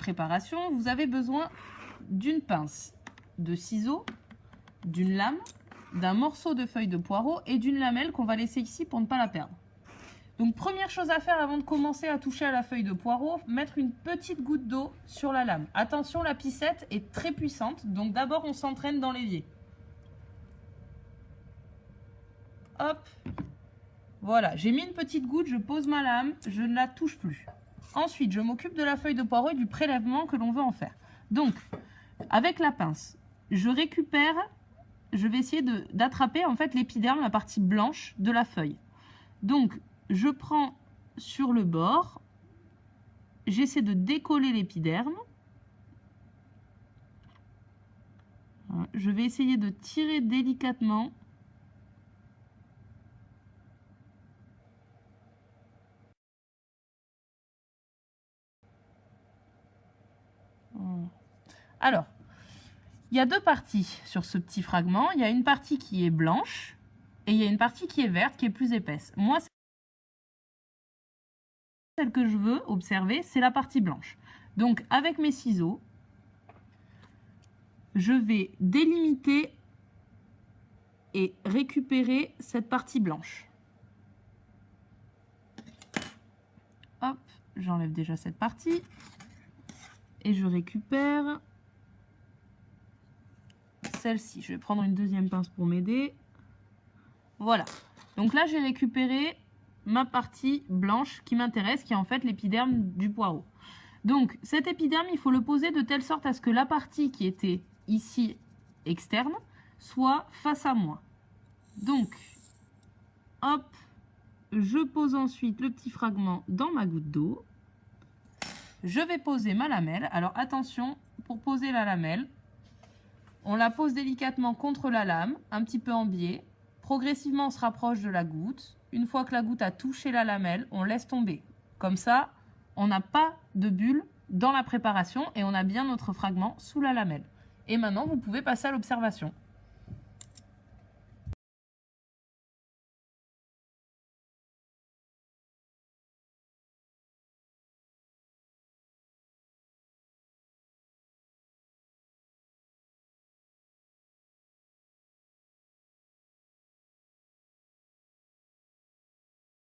préparation, vous avez besoin d'une pince, de ciseaux, d'une lame, d'un morceau de feuille de poireau et d'une lamelle qu'on va laisser ici pour ne pas la perdre. Donc première chose à faire avant de commencer à toucher à la feuille de poireau, mettre une petite goutte d'eau sur la lame. Attention, la piscette est très puissante, donc d'abord on s'entraîne dans l'évier. Hop, voilà, j'ai mis une petite goutte, je pose ma lame, je ne la touche plus. Ensuite, je m'occupe de la feuille de poireau et du prélèvement que l'on veut en faire. Donc, avec la pince, je récupère, je vais essayer d'attraper en fait l'épiderme, la partie blanche de la feuille. Donc, je prends sur le bord, j'essaie de décoller l'épiderme. Je vais essayer de tirer délicatement. Alors, il y a deux parties sur ce petit fragment. Il y a une partie qui est blanche et il y a une partie qui est verte, qui est plus épaisse. Moi, celle que je veux observer, c'est la partie blanche. Donc, avec mes ciseaux, je vais délimiter et récupérer cette partie blanche. Hop, j'enlève déjà cette partie et je récupère celle-ci. Je vais prendre une deuxième pince pour m'aider. Voilà. Donc là, j'ai récupéré ma partie blanche qui m'intéresse, qui est en fait l'épiderme du poireau. Donc cet épiderme, il faut le poser de telle sorte à ce que la partie qui était ici externe soit face à moi. Donc, hop, je pose ensuite le petit fragment dans ma goutte d'eau. Je vais poser ma lamelle. Alors attention, pour poser la lamelle, on la pose délicatement contre la lame, un petit peu en biais. Progressivement, on se rapproche de la goutte. Une fois que la goutte a touché la lamelle, on laisse tomber. Comme ça, on n'a pas de bulle dans la préparation et on a bien notre fragment sous la lamelle. Et maintenant, vous pouvez passer à l'observation.